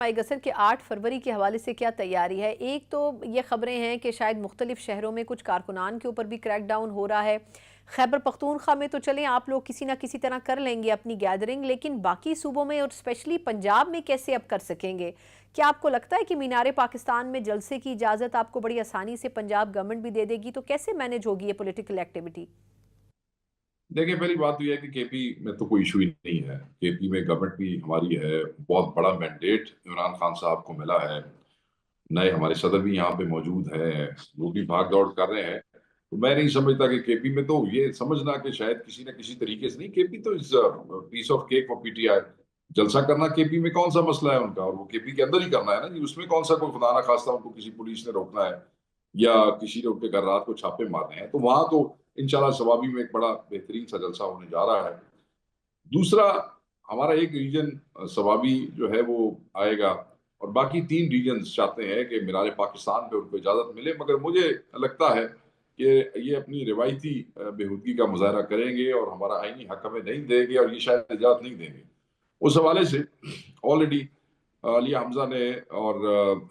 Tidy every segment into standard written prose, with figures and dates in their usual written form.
گسر کے 8 فروری کے حوالے سے کیا تیاری ہے؟ ایک تو یہ خبریں ہیں کہ شاید مختلف شہروں میں کچھ کارکنان کے اوپر بھی کریک ڈاؤن ہو رہا ہے۔ خیبر پختونخوا میں تو چلیں آپ لوگ کسی نہ کسی طرح کر لیں گے اپنی گیدرنگ، لیکن باقی صوبوں میں اور اسپیشلی پنجاب میں کیسے اب کر سکیں گے؟ کیا آپ کو لگتا ہے کہ مینار پاکستان میں جلسے کی اجازت آپ کو بڑی آسانی سے پنجاب گورنمنٹ بھی دے دے گی؟ تو کیسے مینج ہوگی یہ پولیٹیکل ایکٹیویٹی؟ دیکھیں، پہلی بات تو یہ ہے کہ کے پی میں تو کوئی ایشو ہی نہیں ہے۔ کے پی میں گورنمنٹ بھی ہماری ہے، بہت بڑا مینڈیٹ عمران خان صاحب کو ملا ہے، نئے ہمارے صدر بھی یہاں پہ موجود ہیں، وہ بھی بھاگ دوڑ کر رہے ہیں۔ تو میں نہیں سمجھتا کہ کے پی میں تو یہ سمجھنا کہ شاید کسی نہ کسی طریقے سے نہیں، کے پی تو piece of cake for P T I. جلسہ کرنا کے پی میں کون سا مسئلہ ہے ان کا، اور وہ کے پی کے اندر ہی کرنا ہے نا جی، اس میں کون سا کوئی خدا نہ خواستہ ان کو کسی پولیس نے روکنا ہے یا کسی نے ان کے گھر رات کو چھاپے مارنے ہیں۔ تو وہاں تو انشاءاللہ ثوابی میں ایک بڑا بہترین سا جلسہ ہونے جا رہا ہے۔ دوسرا، ہمارا ایک ریجن ثوابی جو ہے وہ آئے گا، اور باقی 3 ریجنز چاہتے ہیں کہ مینار پاکستان پہ ان کو اجازت ملے، مگر مجھے لگتا ہے کہ یہ اپنلی روایتی بےہودگی کا مظاہرہ کریں گے اور ہمارا آئینی حق ہمیں نہیں دیں گے، اور یہ شاید اجازت نہیں دیں گے۔ اس حوالے سے آلریڈی علی حمزہ نے اور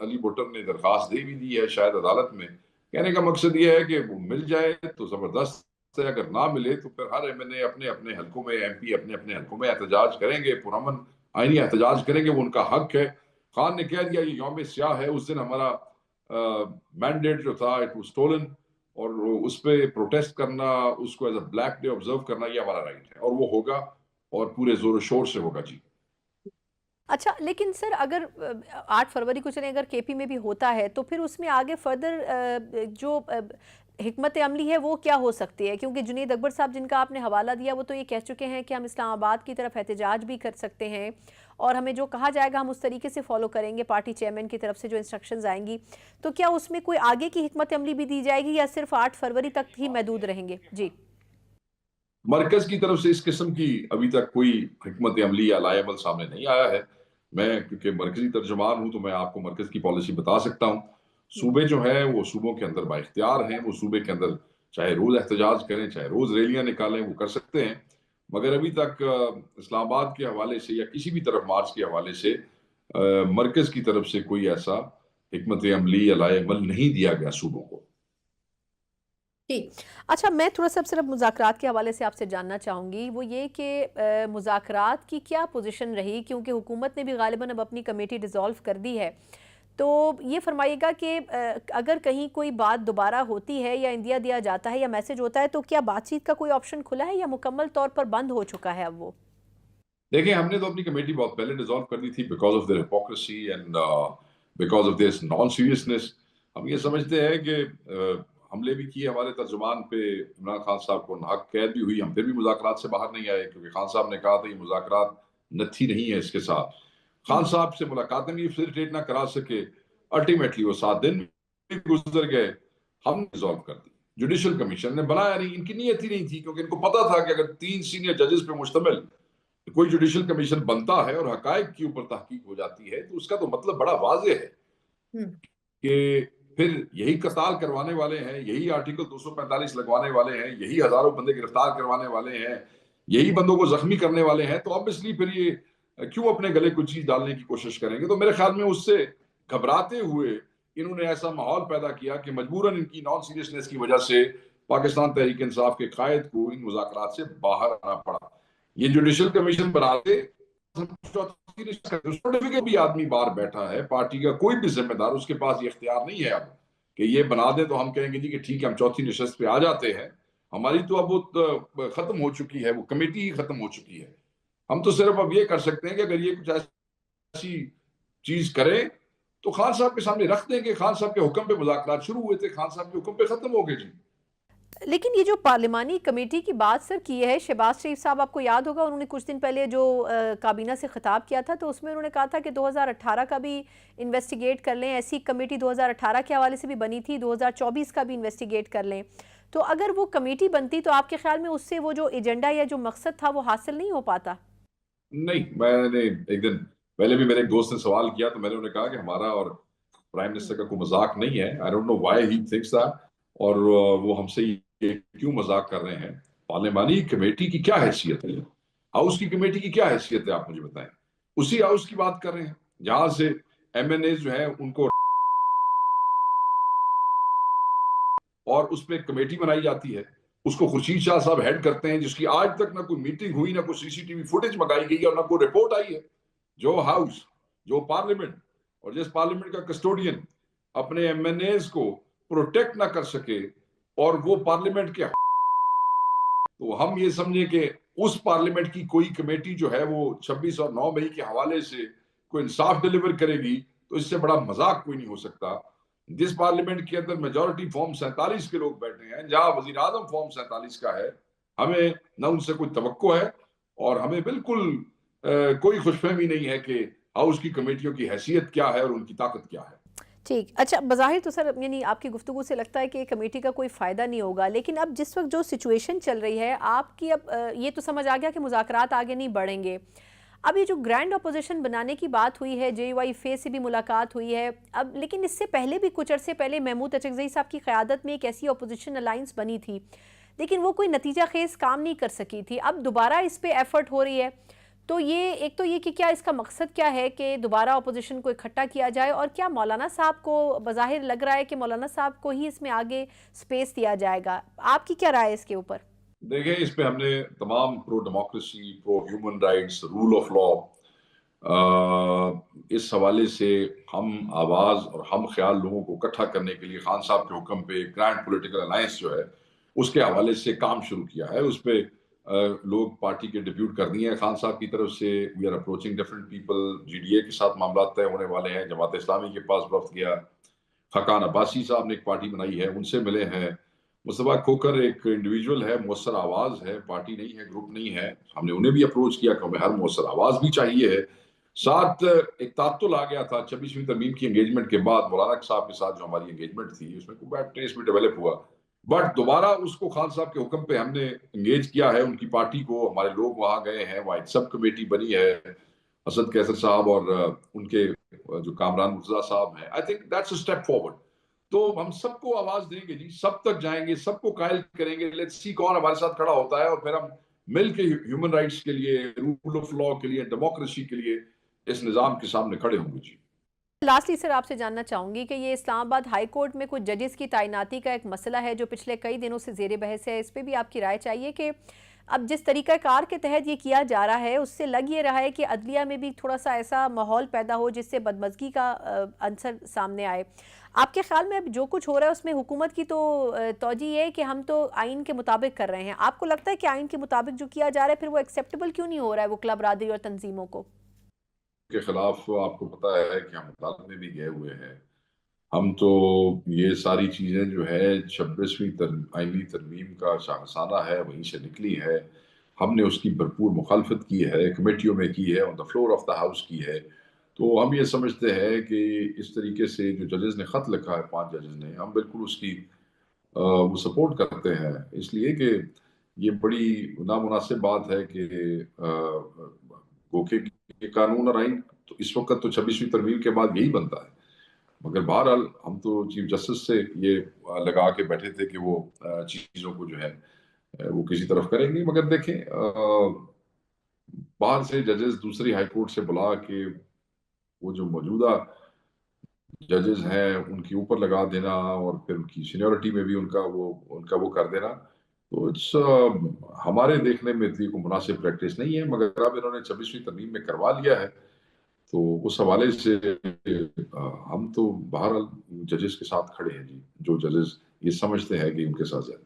علی بھٹر نے درخواست دے بھی دی ہے شاید عدالت میں۔ کہنے کا مقصد یہ ہے کہ وہ مل جائے تو زبردست ہے، اگر نہ ملے تو پھر ہر ایم این اے اپنے اپنے حلقوں میں، ایم پی اپنے اپنے حلقوں میں احتجاج کریں گے، پرامن آئینی احتجاج کریں گے، وہ ان کا حق ہے۔ خان نے کہہ دیا یہ یوم سیاہ ہے، اس دن ہمارا مینڈیٹ جو تھا اٹ واز اسٹولن، اور اس پہ پروٹیسٹ کرنا، اس کو as a black day observe کرنا، یہ ہمارا رائٹ ہے، اور وہ ہوگا، اور پورے زور و شور سے ہوگا جی۔ اچھا، لیکن سر اگر 8 فروری کو چلیں اگر کے پی میں بھی ہوتا ہے تو پھر اس میں آگے فردر جو حکمت عملی ہے وہ کیا ہو سکتی ہے؟ کیونکہ جنید اکبر صاحب جن کا آپ نے حوالہ دیا وہ تو یہ کہہ چکے ہیں کہ ہم اسلام آباد کی طرف احتجاج بھی کر سکتے ہیں، اور ہمیں جو کہا جائے گا ہم اس طریقے سے فالو کریں گے، پارٹی چیئرمین کی طرف سے جو انسٹرکشنز آئیں گی۔ تو کیا اس میں کوئی آگے کی حکمت عملی بھی دی جائے گی یا صرف 8 فروری تک ہی محدود رہیں گے؟ جی، مرکز کی طرف سے اس قسم کی ابھی تک کوئی حکمت عملی یا لائے عمل سامنے نہیں آیا ہے۔ میں کیونکہ مرکزی ترجمان ہوں تو میں آپ کو مرکز کی پالیسی بتا سکتا ہوں۔ صوبے جو ہیں وہ صوبوں کے اندر با اختیار ہیں، وہ صوبے کے اندر چاہے روز احتجاج کریں، چاہے روز ریلیاں نکالیں، وہ کر سکتے ہیں۔ مگر ابھی تک اسلام آباد کے حوالے سے یا کسی بھی طرف مارچ کے حوالے سے مرکز کی طرف سے کوئی ایسا حکمت عملی یا لائے عمل نہیں دیا گیا صوبوں کو۔ جی، اچھا، میں تھوڑا سا صرف مذاکرات کے حوالے سے آپ سے جاننا چاہوں گی، وہ یہ کہ مذاکرات کی کیا پوزیشن رہی، کیونکہ حکومت نے بھی غالباً اب اپنی کمیٹی ڈیزالو کر دی ہے۔ تو یہ فرمائیے گا کہ اگر کہیں کوئی بات دوبارہ ہوتی ہے یا اندیا دیا جاتا ہے یا میسج ہوتا ہے تو کیا بات چیت کا کوئی آپشن کھلا ہے یا مکمل طور پر بند ہو چکا ہے اب وہ؟ دیکھیں، ہم نے تو اپنی کمیٹی بہت پہلے ڈیزالو کر دی تھی because of their hypocrisy and because of their non seriousness. ہم یہ سمجھتے ہیں کہ حملے بھی کیے ہمارے ترجمان پہ، عمران خان صاحب کو ناحق قید بھی ہوئی، ہم پھر بھی مذاکرات سے باہر نہیں آئے، کیونکہ خان صاحب نے کہا تھا یہ مذاکرات نتھی نہیں ہے اس کے ساتھ۔ خان صاحب سے ملاقاتیں بھی فیسیلیٹیٹ نہ کرا سکے، الٹیمیٹلی وہ 7 دن بھی گزر گئے، ہم نے ڈیزالو کر دی۔ جوڈیشل کمیشن نے بنایا نہیں، ان کی نیت ہی نہیں تھی، کیونکہ ان کو پتا تھا کہ اگر 3 سینئر ججز پہ مشتمل کوئی جوڈیشل کمیشن بنتا ہے اور حقائق کے اوپر تحقیق ہو جاتی ہے تو اس کا تو مطلب بڑا واضح ہے کہ پھر یہی قتال کروانے والے ہیں، یہی آرٹیکل 245 لگوانے والے ہیں، یہی ہزاروں بندے گرفتار کروانے والے ہیں، یہی بندوں کو زخمی کرنے والے ہیں، تو obviously پھر یہ کیوں اپنے گلے کوئی چیز ڈالنے کی کوشش کریں گے؟ تو میرے خیال میں اس سے گھبراتے ہوئے انہوں نے ایسا ماحول پیدا کیا کہ مجبوراً ان کی نان سیریسنس کی وجہ سے پاکستان تحریک انصاف کے قائد کو ان مذاکرات سے باہر آنا پڑا۔ یہ جوڈیشل کمیشن بناتے سرٹیفکیٹ بھی آدمی باہر بیٹھا ہے، پارٹی کا کوئی بھی ذمہ دار، اس کے پاس یہ اختیار نہیں ہے اب کہ یہ بنا دیں تو ہم کہیں گے جی کہ ٹھیک ہے ہم چوتھی نشست پہ آ جاتے ہیں۔ ہماری تو اب وہ ختم ہو چکی ہے، وہ کمیٹی ہی ختم ہو چکی ہے۔ ہم تو صرف اب یہ کر سکتے ہیں کہ اگر یہ کچھ ایسی چیز کرے تو خان صاحب کے سامنے رکھ دیں گے، خان صاحب کے حکم پہ مذاکرات شروع ہوئے تھے، خان صاحب کے حکم پہ ختم ہو گئے جی۔ لیکن یہ جو پارلیمانی کمیٹی کی بات سر کی ہے، شہباز شریف صاحب آپ کو یاد ہوگا انہوں نے کچھ دن پہلے جو کابینہ سے خطاب کیا تھا تو اس میں انہوں نے کہا تھا کہ 2018 کا بھی انویسٹیگیٹ کر لیں، ایسی کمیٹی 2018 کے حوالے سے بھی بنی تھی، 2024 کا بھی انویسٹیگیٹ کر لیں۔ تو اگر وہ کمیٹی بنتی تو آپ کے خیال میں اس سے وہ جو ایجنڈا یا جو مقصد تھا وہ حاصل نہیں ہو پاتا؟ نہیں، میں نے ایک دن پہلے بھی میرے ایک دوست نے سوال کیا تو میں نے انہیں کہا کہ ہمارا اور پرائم منسٹر کا کوئی مذاق نہیں ہے۔ I don't know why he thinks that، اور وہ ہم سے یہ کیوں مذاق کر رہے ہیں۔ پارلیمانی کمیٹی کی کیا حیثیت ہے؟ ہاؤس کی کمیٹی کی کیا حیثیت ہے آپ مجھے بتائیں۔ اسی ہاؤس کی بات کر رہے ہیں، جہاں سے ایم این اے جو ہیں ان کو اور اس پہ کمیٹی بنائی جاتی ہے، اس کو خورشید شاہ صاحب ہیڈ کرتے ہیں، جس کی آج تک نہ کوئی میٹنگ ہوئی، نہ کوئی سی سی ٹی وی فوٹیج منگائی گئی اور نہ کوئی رپورٹ آئی ہے۔ جو ہاؤس، جو پارلیمنٹ، اور جس پارلیمنٹ کا کسٹوڈین اپنے ایم این ایز کو پروٹیکٹ نہ کر سکے اور وہ پارلیمنٹ کے، تو ہم یہ سمجھیں کہ اس پارلیمنٹ کی کوئی کمیٹی جو ہے وہ 26 اور 9 مئی کے حوالے سے کوئی انصاف ڈیلیور کرے گی تو اس سے بڑا مذاق کوئی نہیں ہو سکتا۔ جس پارلیمنٹ کے اندر میجورٹی فارم 47 کے لوگ بیٹھے ہیں، جہاں وزیر اعظم فارم 47 کا ہے، ہمیں نہ ان سے کوئی توقع ہے اور ہمیں بالکل کوئی خوش فہمی نہیں ہے کہ ہاؤس کی کمیٹیوں کی حیثیت کیا ہے اور ان کی طاقت کیا ہے۔ ٹھیک، اچھا بظاہر تو سر یعنی آپ کی گفتگو سے لگتا ہے کہ کمیٹی کا کوئی فائدہ نہیں ہوگا، لیکن اب جس وقت جو سچویشن چل رہی ہے آپ کی، اب یہ تو سمجھ آ گیا کہ مذاکرات آگے نہیں بڑھیں گے۔ اب یہ جو گرینڈ اپوزیشن بنانے کی بات ہوئی ہے، جے یو آئی فے سے بھی ملاقات ہوئی ہے، اب لیکن اس سے پہلے بھی کچھ عرصے پہلے محمود اچکزئی صاحب کی قیادت میں ایک ایسی اپوزیشن الائنس بنی تھی، لیکن وہ کوئی نتیجہ خیز کام نہیں کر سکی تھی۔ اب دوبارہ اس پہ ایفرٹ ہو رہی ہے، تو یہ ایک تو یہ کہ کیا اس کا مقصد کیا ہے کہ دوبارہ اپوزیشن کو اکٹھا کیا جائے، اور کیا مولانا صاحب کو بظاہر لگ رہا ہے کہ مولانا صاحب کو ہی اس میں آگے سپیس دیا جائے گا؟ آپ کی کیا رائے ہے اس کے اوپر؟ دیکھیں، اس پہ ہم نے تمام pro democracy, pro human rights, rule of law, اس حوالے سے ہم آواز اور ہم خیال لوگوں کو اکٹھا کرنے کے لیے خان صاحب کے حکم پہ گرینڈ پولیٹیکل الائنس جو ہے اس کے حوالے سے کام شروع کیا ہے۔ اس پہ لوگ پارٹی کے ڈیپیوٹ کر دیے ہیں خان صاحب کی طرف سے۔ We are approaching different people, G D A کے ساتھ معاملات طے ہونے والے ہیں، جماعت اسلامی کے پاس وفد گیا، خاقان عباسی صاحب نے ایک پارٹی بنائی ہے، ان سے ملے ہیں۔ مصطفیٰ کھوکھر ایک انڈیویجول ہے، مؤثر آواز ہے، پارٹی نہیں ہے، گروپ نہیں ہے، ہم نے انہیں بھی اپروچ کیا کہ ہمیں ہر مؤثر آواز بھی چاہیے ہے۔ ساتھ ایک تعطل آ گیا تھا 26ویں ترمیم کی انگیجمنٹ کے بعد، مولانا صاحب کے ساتھ جو ہماری انگیجمنٹ تھی اس میں کوئی بیڈ ٹیسٹ بھی ڈیولپ ہوا، بٹ دوبارہ اس کو خان صاحب کے حکم پہ ہم نے انگیج کیا ہے، ان کی پارٹی کو، ہمارے لوگ وہاں گئے ہیں، وہاں ایک سب کمیٹی بنی ہے، اسد کیسر صاحب اور ان کے جو کامران مرتضیٰ صاحب ہیں۔ I think that's a step forward. تو ہم سب کو آواز دیں گے جی، سب تک جائیں گے، سب کو قائل کریں گے، لیٹس سی کون ہمارے ساتھ کھڑا ہوتا ہے، اور پھر ہم مل کے ہیومن رائٹس کے لیے، رول آف لا کے لیے، ڈیموکریسی کے لیے اس نظام کے سامنے کھڑے ہوں گے جی۔ لاسٹلی سر آپ سے جاننا چاہوں گی کہ یہ اسلام آباد ہائی کورٹ میں کچھ ججز کی تعیناتی کا ایک مسئلہ ہے جو پچھلے کئی دنوں سے زیر بحث ہے، اس پہ بھی آپ کی رائے چاہیے کہ اب جس طریقہ کار کے تحت یہ کیا جا رہا ہے اس سے لگ یہ رہا ہے کہ عدلیہ میں بھی تھوڑا سا ایسا ماحول پیدا ہو جس سے بدمزگی کا عنصر سامنے آئے۔ آپ کے خیال میں اب جو کچھ ہو رہا ہے اس میں حکومت کی تو توجہ یہ ہے کہ ہم تو آئین کے مطابق کر رہے ہیں، آپ کو لگتا ہے کہ آئین کے مطابق جو کیا جا رہا ہے پھر وہ ایکسیپٹیبل کیوں نہیں ہو رہا ہے وکلا برادری اور تنظیموں کو؟ کے خلاف آپ کو پتا ہے کہ ہم عدالت میں بھی گئے ہوئے ہیں۔ ہم تو یہ ساری چیزیں جو ہے 26ویں آئینی ترمیم کا شاخسانہ ہے، وہیں سے نکلی ہے، ہم نے اس کی بھرپور مخالفت کی ہے، کمیٹیوں میں کی ہے، on the floor of the house کی ہے۔ تو ہم یہ سمجھتے ہیں کہ اس طریقے سے جو ججز نے خط لکھا ہے، 5 ججز نے، ہم بالکل اس کی وہ سپورٹ کرتے ہیں، اس لیے کہ یہ بڑی نامناسب بات ہے کہ گوکے کے قانون اور آئین تو اس وقت تو 26ویں ترمیم کے بعد یہی بنتا ہے، مگر بہرحال ہم تو چیف جسٹس سے یہ لگا کے بیٹھے تھے کہ وہ چیزوں کو جو ہے وہ کسی طرف کریں گے، مگر دیکھیں باہر سے ججز دوسری ہائی کورٹ سے بلا کے وہ جو موجودہ ججز ہیں ان کے اوپر لگا دینا اور پھر ان کی سینیورٹی میں بھی ان کا وہ کر دینا، تو ہمارے دیکھنے میں اتنی کوئی مناسب پریکٹس نہیں ہے، مگر اب انہوں نے 26ویں ترمیم میں کروا لیا ہے، تو اس حوالے سے ہم تو بہرحال ججز کے ساتھ کھڑے ہیں جی، جو ججز یہ سمجھتے ہیں کہ ان کے ساتھ زیادتی